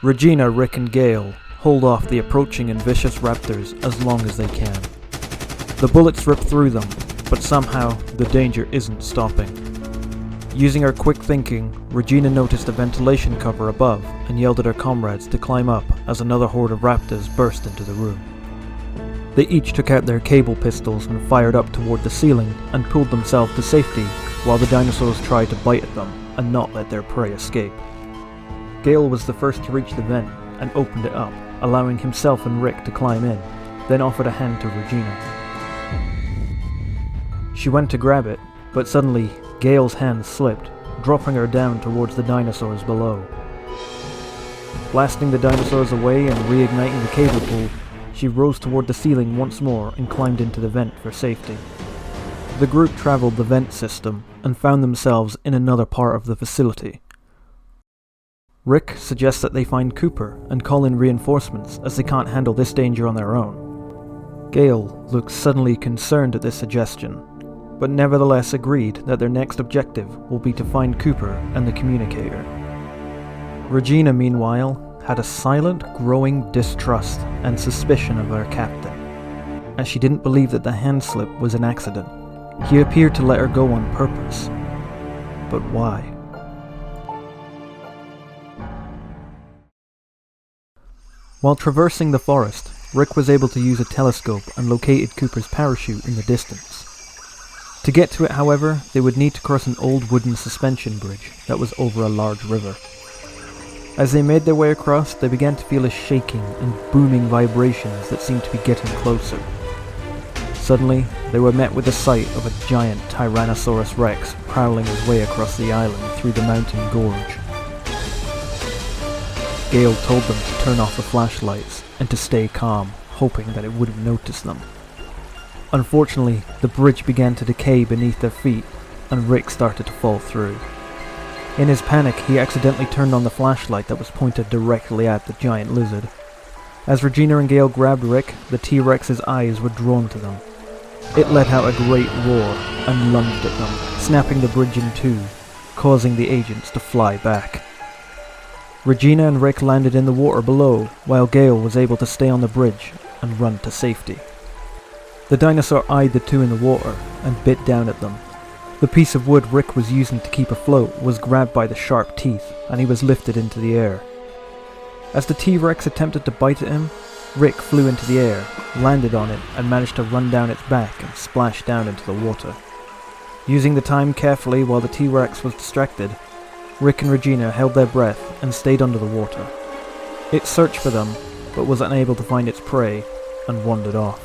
Regina, Rick and Gail hold off the approaching and vicious raptors as long as they can. The bullets rip through them, but somehow the danger isn't stopping. Using her quick thinking, Regina noticed a ventilation cover above and yelled at her comrades to climb up as another horde of raptors burst into the room. They each took out their cable pistols and fired up toward the ceiling and pulled themselves to safety while the dinosaurs tried to bite at them and not let their prey escape. Gail was the first to reach the vent and opened it up, allowing himself and Rick to climb in, then offered a hand to Regina. She went to grab it, but suddenly Gail's hand slipped, dropping her down towards the dinosaurs below. Blasting the dinosaurs away and reigniting the cable pull, she rose toward the ceiling once more and climbed into the vent for safety. The group traveled the vent system and found themselves in another part of the facility. Rick suggests that they find Cooper and call in reinforcements as they can't handle this danger on their own. Gail looks suddenly concerned at this suggestion, but nevertheless agreed that their next objective will be to find Cooper and the communicator. Regina, meanwhile, had a silent, growing distrust and suspicion of her captain, as she didn't believe that the hand slip was an accident. He appeared to let her go on purpose. But why? While traversing the forest, Rick was able to use a telescope and located Cooper's parachute in the distance. To get to it, however, they would need to cross an old wooden suspension bridge that was over a large river. As they made their way across, they began to feel a shaking and booming vibrations that seemed to be getting closer. Suddenly, they were met with the sight of a giant Tyrannosaurus Rex prowling his way across the island through the mountain gorge. Gail told them to turn off the flashlights and to stay calm, hoping that it wouldn't notice them. Unfortunately, the bridge began to decay beneath their feet, and Rick started to fall through. In his panic, he accidentally turned on the flashlight that was pointed directly at the giant lizard. As Regina and Gail grabbed Rick, the T-Rex's eyes were drawn to them. It let out a great roar and lunged at them, snapping the bridge in two, causing the agents to fly back. Regina and Rick landed in the water below, while Gail was able to stay on the bridge and run to safety. The dinosaur eyed the two in the water and bit down at them. The piece of wood Rick was using to keep afloat was grabbed by the sharp teeth, and he was lifted into the air. As the T-Rex attempted to bite at him, Rick flew into the air, landed on it, and managed to run down its back and splash down into the water. Using the time carefully while the T-Rex was distracted, Rick and Regina held their breath and stayed under the water. It searched for them, but was unable to find its prey, and wandered off.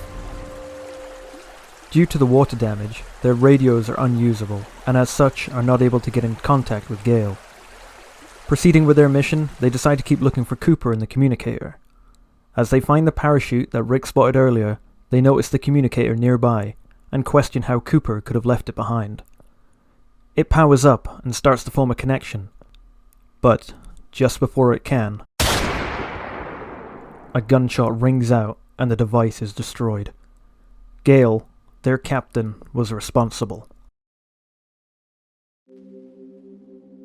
Due to the water damage, their radios are unusable, and as such are not able to get in contact with Gail. Proceeding with their mission, they decide to keep looking for Cooper and the communicator. As they find the parachute that Rick spotted earlier, they notice the communicator nearby, and question how Cooper could have left it behind. It powers up and starts to form a connection, but just before it can, a gunshot rings out and the device is destroyed. Gail, their captain, was responsible.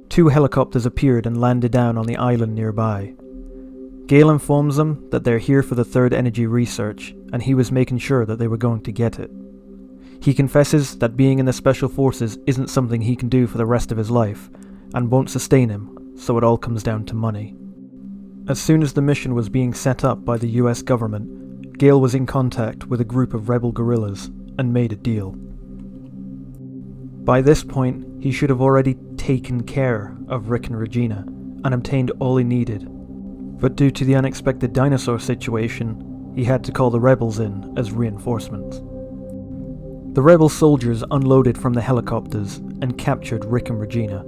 Two helicopters appeared and landed down on the island nearby. Gail informs them that they're here for the third energy research, and he was making sure that they were going to get it. He confesses that being in the Special Forces isn't something he can do for the rest of his life, and won't sustain him, so it all comes down to money. As soon as the mission was being set up by the US government, Gail was in contact with a group of rebel guerrillas, and made a deal. By this point, he should have already taken care of Rick and Regina, and obtained all he needed. But due to the unexpected dinosaur situation, he had to call the rebels in as reinforcements. The rebel soldiers unloaded from the helicopters and captured Rick and Regina.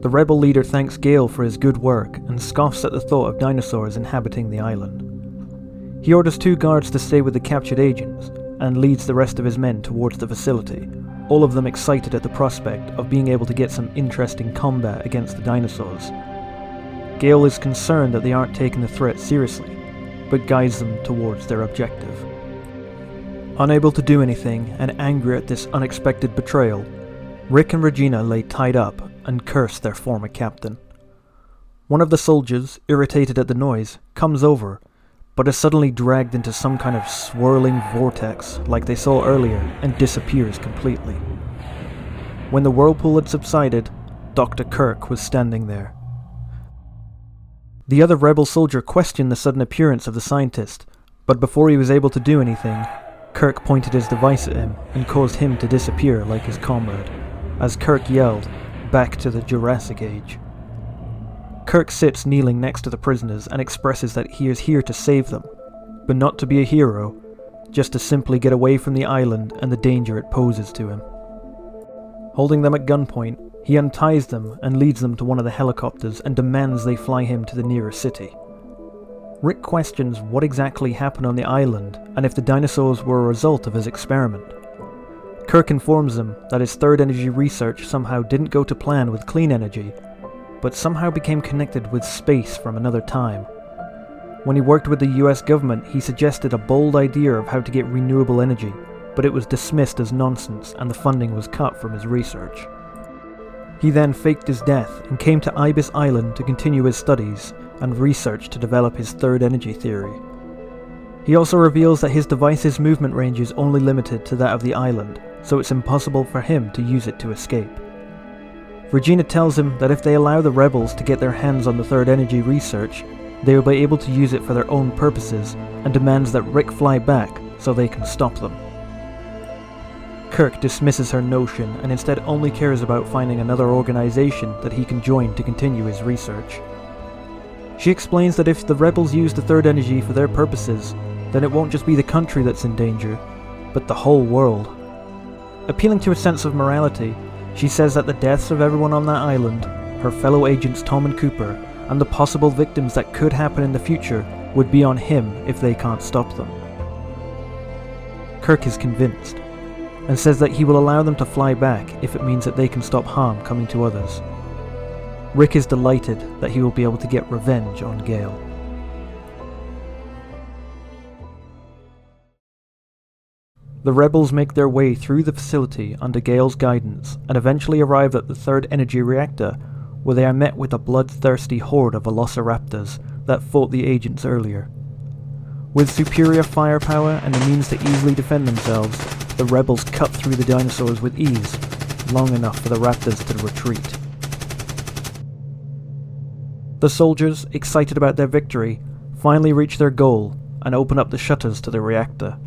The rebel leader thanks Gail for his good work and scoffs at the thought of dinosaurs inhabiting the island. He orders two guards to stay with the captured agents and leads the rest of his men towards the facility, all of them excited at the prospect of being able to get some interesting combat against the dinosaurs. Gail is concerned that they aren't taking the threat seriously, but guides them towards their objective. Unable to do anything and angry at this unexpected betrayal, Rick and Regina lay tied up and cursed their former captain. One of the soldiers, irritated at the noise, comes over, but is suddenly dragged into some kind of swirling vortex like they saw earlier and disappears completely. When the whirlpool had subsided, Dr. Kirk was standing there. The other rebel soldier questioned the sudden appearance of the scientist, but before he was able to do anything, Kirk pointed his device at him and caused him to disappear like his comrade, as Kirk yelled, "Back to the Jurassic Age." Kirk sits kneeling next to the prisoners and expresses that he is here to save them, but not to be a hero, just to simply get away from the island and the danger it poses to him. Holding them at gunpoint, he unties them and leads them to one of the helicopters and demands they fly him to the nearest city. Rick questions what exactly happened on the island and if the dinosaurs were a result of his experiment. Kirk informs them that his third energy research somehow didn't go to plan with clean energy, but somehow became connected with space from another time. When he worked with the US government, he suggested a bold idea of how to get renewable energy, but it was dismissed as nonsense and the funding was cut from his research. He then faked his death and came to Ibis Island to continue his studies and research to develop his third energy theory. He also reveals that his device's movement range is only limited to that of the island, so it's impossible for him to use it to escape. Regina tells him that if they allow the rebels to get their hands on the third energy research, they will be able to use it for their own purposes, and demands that Rick fly back so they can stop them. Kirk dismisses her notion and instead only cares about finding another organization that he can join to continue his research. She explains that if the rebels use the third energy for their purposes, then it won't just be the country that's in danger, but the whole world. Appealing to a sense of morality, she says that the deaths of everyone on that island, her fellow agents Tom and Cooper, and the possible victims that could happen in the future would be on him if they can't stop them. Kirk is convinced, and says that he will allow them to fly back if it means that they can stop harm coming to others. Rick is delighted that he will be able to get revenge on Gail. The rebels make their way through the facility under Gail's guidance and eventually arrive at the third energy reactor, where they are met with a bloodthirsty horde of velociraptors that fought the agents earlier. With superior firepower and the means to easily defend themselves, the rebels cut through the dinosaurs with ease, long enough for the raptors to retreat. The soldiers, excited about their victory, finally reach their goal and open up the shutters to the reactor.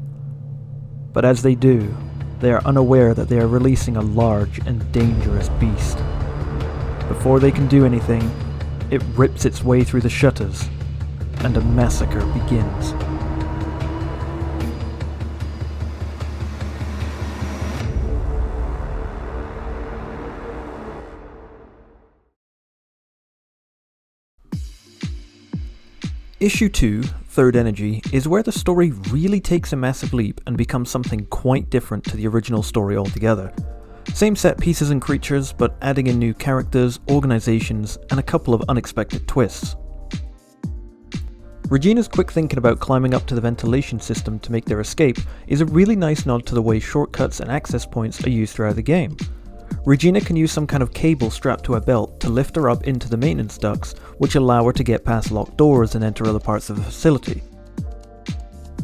But as they do, they are unaware that they are releasing a large and dangerous beast. Before they can do anything, it rips its way through the shutters, and a massacre begins. Issue 2, Third Energy, is where the story really takes a massive leap and becomes something quite different to the original story altogether. Same set pieces and creatures, but adding in new characters, organizations, and a couple of unexpected twists. Regina's quick thinking about climbing up to the ventilation system to make their escape is a really nice nod to the way shortcuts and access points are used throughout the game. Regina can use some kind of cable strapped to a belt to lift her up into the maintenance ducts, which allow her to get past locked doors and enter other parts of the facility.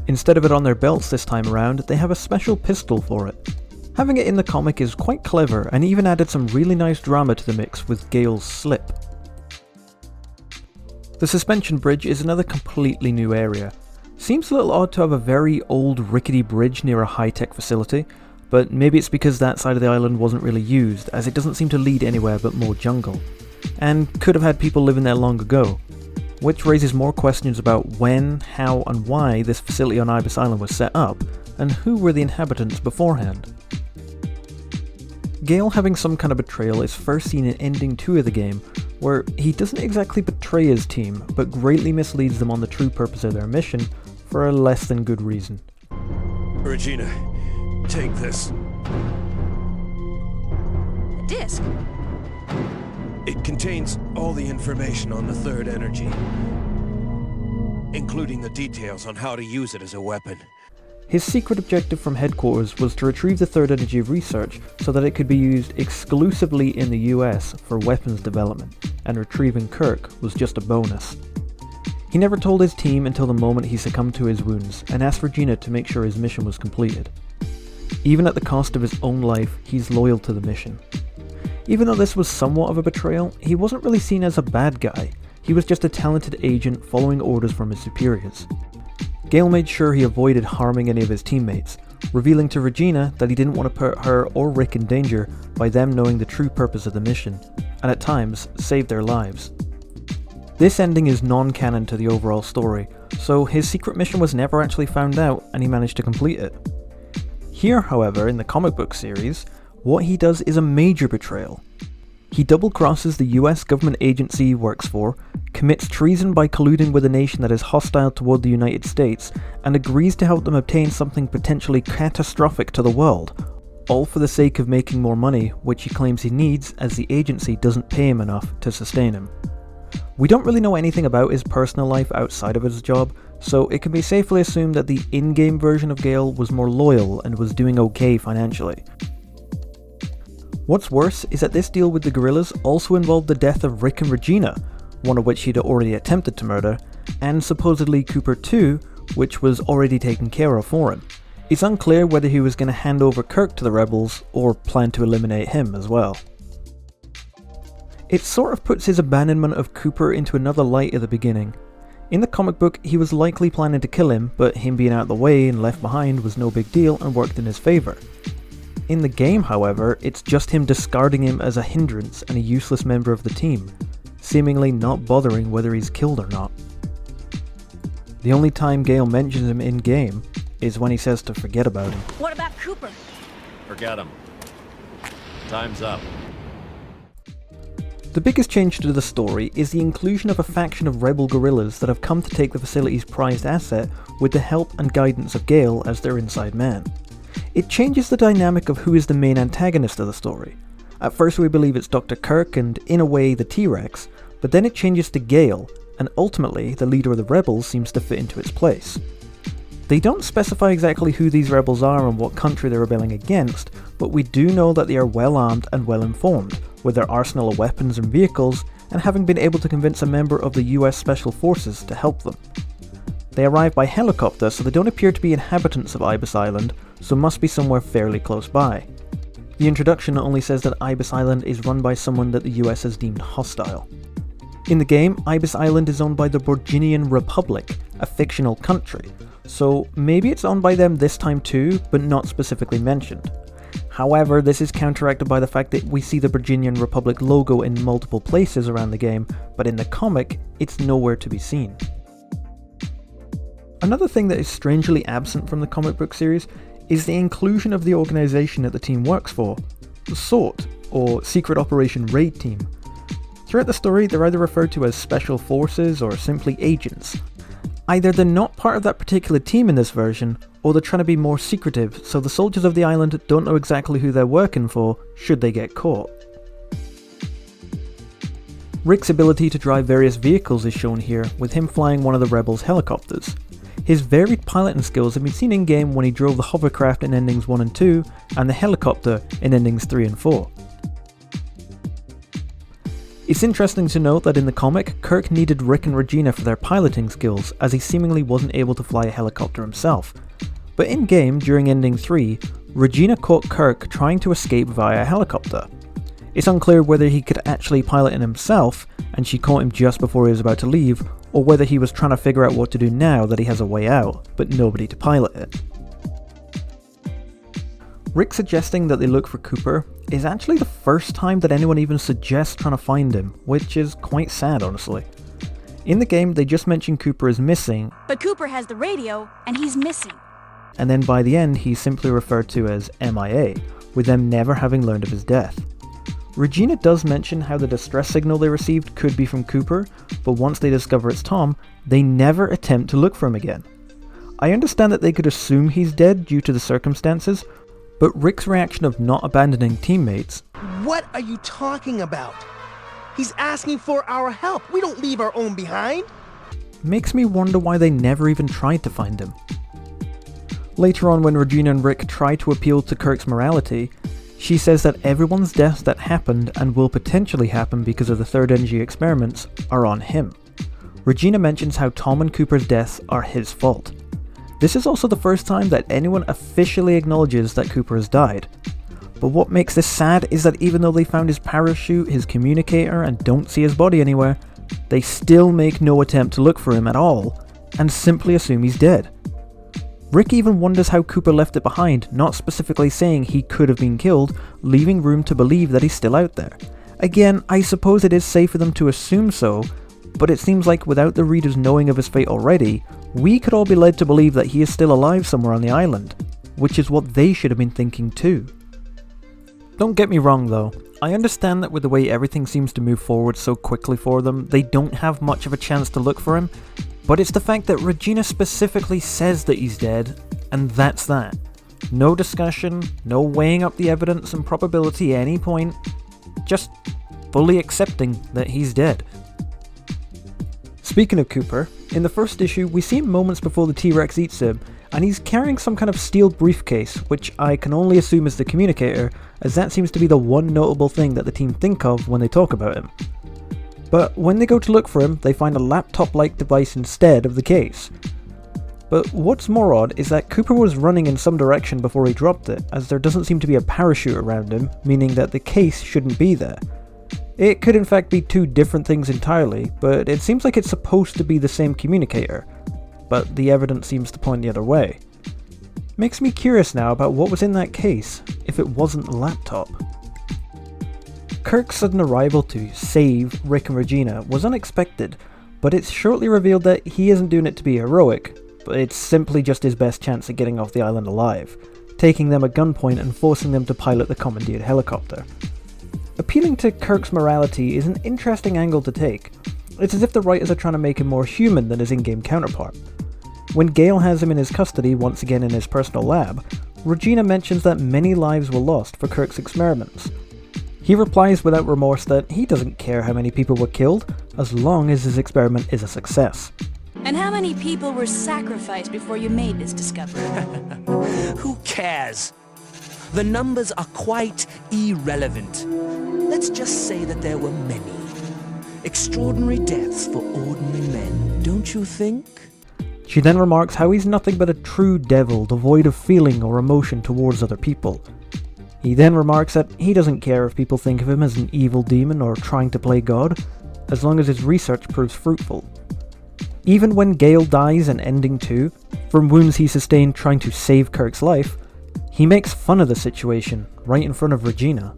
Instead of it on their belts this time around, they have a special pistol for it. Having it in the comic is quite clever and even added some really nice drama to the mix with Gail's slip. The suspension bridge is another completely new area. Seems a little odd to have a very old rickety bridge near a high-tech facility, but maybe it's because that side of the island wasn't really used, as it doesn't seem to lead anywhere but more jungle, and could have had people living there long ago, which raises more questions about when, how and why this facility on Ibis Island was set up, and who were the inhabitants beforehand. Gail having some kind of betrayal is first seen in Ending 2 of the game, where he doesn't exactly betray his team, but greatly misleads them on the true purpose of their mission for a less than good reason. Regina, take this. A disc? It contains all the information on the third energy, including the details on how to use it as a weapon. His secret objective from headquarters was to retrieve the third energy research so that it could be used exclusively in the US for weapons development, and retrieving Kirk was just a bonus. He never told his team until the moment he succumbed to his wounds and asked Regina to make sure his mission was completed. Even at the cost of his own life, he's loyal to the mission. Even though this was somewhat of a betrayal, he wasn't really seen as a bad guy. He was just a talented agent following orders from his superiors. Gail made sure he avoided harming any of his teammates, revealing to Regina that he didn't want to put her or Rick in danger by them knowing the true purpose of the mission, and at times save their lives. This ending is non-canon to the overall story, so his secret mission was never actually found out and he managed to complete it. Here, however, in the comic book series, what he does is a major betrayal. He double-crosses the US government agency he works for, commits treason by colluding with a nation that is hostile toward the United States, and agrees to help them obtain something potentially catastrophic to the world, all for the sake of making more money, which he claims he needs as the agency doesn't pay him enough to sustain him. We don't really know anything about his personal life outside of his job, so it can be safely assumed that the in-game version of Gail was more loyal and was doing okay financially. What's worse is that this deal with the guerrillas also involved the death of Rick and Regina, one of which he'd already attempted to murder, and supposedly Cooper too, which was already taken care of for him. It's unclear whether he was going to hand over Kirk to the rebels or plan to eliminate him as well. It sort of puts his abandonment of Cooper into another light at the beginning. In the comic book, he was likely planning to kill him, but him being out of the way and left behind was no big deal and worked in his favour. In the game, however, it's just him discarding him as a hindrance and a useless member of the team, seemingly not bothering whether he's killed or not. The only time Gail mentions him in-game is when he says to forget about him. What about Cooper? Forget him. Time's up. The biggest change to the story is the inclusion of a faction of rebel guerrillas that have come to take the facility's prized asset with the help and guidance of Gail as their inside man. It changes the dynamic of who is the main antagonist of the story. At first we believe it's Dr. Kirk and, in a way, the T-Rex, but then it changes to Gail, and ultimately the leader of the rebels seems to fit into its place. They don't specify exactly who these rebels are and what country they're rebelling against, but we do know that they are well armed and well informed, with their arsenal of weapons and vehicles, and having been able to convince a member of the US Special Forces to help them. They arrive by helicopter, so they don't appear to be inhabitants of Ibis Island, so must be somewhere fairly close by. The introduction only says that Ibis Island is run by someone that the US has deemed hostile. In the game, Ibis Island is owned by the Virginian Republic, a fictional country, so maybe it's owned by them this time too, but not specifically mentioned. However, this is counteracted by the fact that we see the Virginian Republic logo in multiple places around the game, but in the comic, it's nowhere to be seen. Another thing that is strangely absent from the comic book series is the inclusion of the organisation that the team works for, the SORT, or Secret Operation Raid Team. Throughout the story, they're either referred to as Special Forces or simply agents. Either they're not part of that particular team in this version, or they're trying to be more secretive, so the soldiers of the island don't know exactly who they're working for should they get caught. Rick's ability to drive various vehicles is shown here, with him flying one of the rebels' helicopters. His varied piloting skills have been seen in-game when he drove the hovercraft in endings 1 and 2, and the helicopter in endings 3 and 4. It's interesting to note that in the comic, Kirk needed Rick and Regina for their piloting skills, as he seemingly wasn't able to fly a helicopter himself. But in-game, during Ending 3, Regina caught Kirk trying to escape via a helicopter. It's unclear whether he could actually pilot it himself, and she caught him just before he was about to leave, or whether he was trying to figure out what to do now that he has a way out, but nobody to pilot it. Rick suggesting that they look for Cooper is actually the first time that anyone even suggests trying to find him, which is quite sad, honestly. In the game, they just mention Cooper is missing, But Cooper has the radio, and he's missing. and then by the end he's simply referred to as MIA, with them never having learned of his death. Regina does mention how the distress signal they received could be from Cooper, but once they discover it's Tom, they never attempt to look for him again. I understand that they could assume he's dead due to the circumstances, but Rick's reaction of not abandoning teammates What are you talking about? He's asking for our help. We don't leave our own behind. makes me wonder why they never even tried to find him. Later on, when Regina and Rick try to appeal to Kirk's morality, She says that everyone's deaths that happened and will potentially happen because of the third energy experiments are on him. Regina mentions how Tom and Cooper's deaths are his fault. This is also the first time that anyone officially acknowledges that Cooper has died. But what makes this sad is that even though they found his parachute, his communicator, and don't see his body anywhere, they still make no attempt to look for him at all, and simply assume he's dead. Rick even wonders how Cooper left it behind, not specifically saying he could have been killed, leaving room to believe that he's still out there. Again, I suppose it is safe for them to assume so, but it seems like without the readers knowing of his fate already, we could all be led to believe that he is still alive somewhere on the island, which is what they should have been thinking too. Don't get me wrong though, I understand that with the way everything seems to move forward so quickly for them, they don't have much of a chance to look for him, but it's the fact that Regina specifically says that he's dead, and that's that. No discussion, no weighing up the evidence and probability at any point, just fully accepting that he's dead. Speaking of Cooper, in the first issue we see him moments before the T-Rex eats him, and he's carrying some kind of steel briefcase, which I can only assume is the communicator, as that seems to be the one notable thing that the team think of when they talk about him. But when they go to look for him, they find a laptop-like device instead of the case. But what's more odd is that Cooper was running in some direction before he dropped it, as there doesn't seem to be a parachute around him, meaning that the case shouldn't be there. It could in fact be two different things entirely, but it seems like it's supposed to be the same communicator, but the evidence seems to point the other way. Makes me curious now about what was in that case, if it wasn't a laptop. Kirk's sudden arrival to save Rick and Regina was unexpected, but it's shortly revealed that he isn't doing it to be heroic, but it's simply just his best chance at getting off the island alive, taking them at gunpoint and forcing them to pilot the commandeered helicopter. Appealing to Kirk's morality is an interesting angle to take. It's as if the writers are trying to make him more human than his in-game counterpart. When Gail has him in his custody once again in his personal lab, Regina mentions that many lives were lost for Kirk's experiments. He replies without remorse that he doesn't care how many people were killed, as long as his experiment is a success. And how many people were sacrificed before you made this discovery? Who cares? The numbers are quite irrelevant. Let's just say that there were many. Extraordinary deaths for ordinary men, don't you think? She then remarks how he's nothing but a true devil, devoid of feeling or emotion towards other people. He then remarks that he doesn't care if people think of him as an evil demon or trying to play God, as long as his research proves fruitful. Even when Gail dies in Ending 2, from wounds he sustained trying to save Kirk's life, he makes fun of the situation right in front of Regina.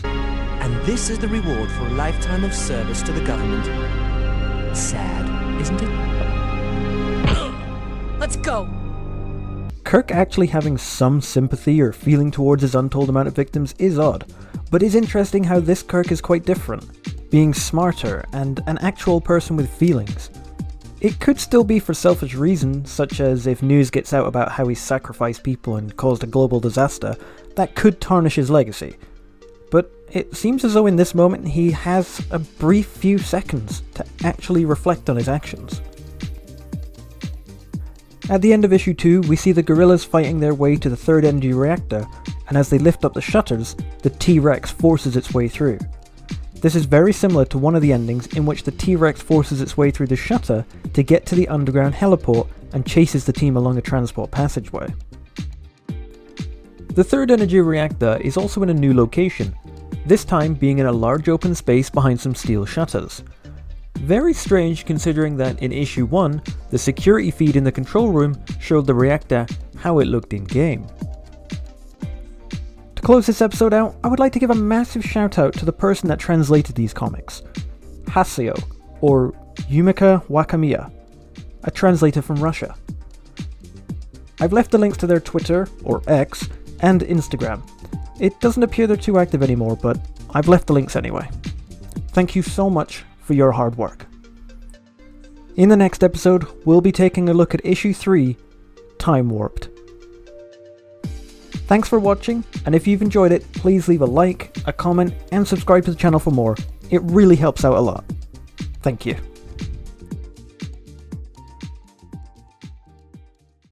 And this is the reward for a lifetime of service to the government. Sad, isn't it? Let's go! Kirk actually having some sympathy or feeling towards his untold amount of victims is odd, but it's interesting how this Kirk is quite different, being smarter and an actual person with feelings. It could still be for selfish reasons, such as if news gets out about how he sacrificed people and caused a global disaster, that could tarnish his legacy. But it seems as though in this moment he has a brief few seconds to actually reflect on his actions. At the end of issue 2, we see the gorillas fighting their way to the third energy reactor, and as they lift up the shutters, the T-Rex forces its way through. This is very similar to one of the endings in which the T-Rex forces its way through the shutter to get to the underground heliport and chases the team along a transport passageway. The third energy reactor is also in a new location, this time being in a large open space behind some steel shutters. Very strange considering that in issue 1, the security feed in the control room showed the reactor how it looked in game. To close this episode out, I would like to give a massive shout out to the person that translated these comics, Haseo, or Yumika Wakamiya, a translator from Russia. I've left the links to their Twitter, or X, and Instagram. It doesn't appear they're too active anymore, but I've left the links anyway. Thank you so much for your hard work. In the next episode, we'll be taking a look at issue 3, Time Warped. Thanks for watching, and if you've enjoyed it, please leave a like, a comment, and subscribe to the channel for more. It really helps out a lot. Thank you.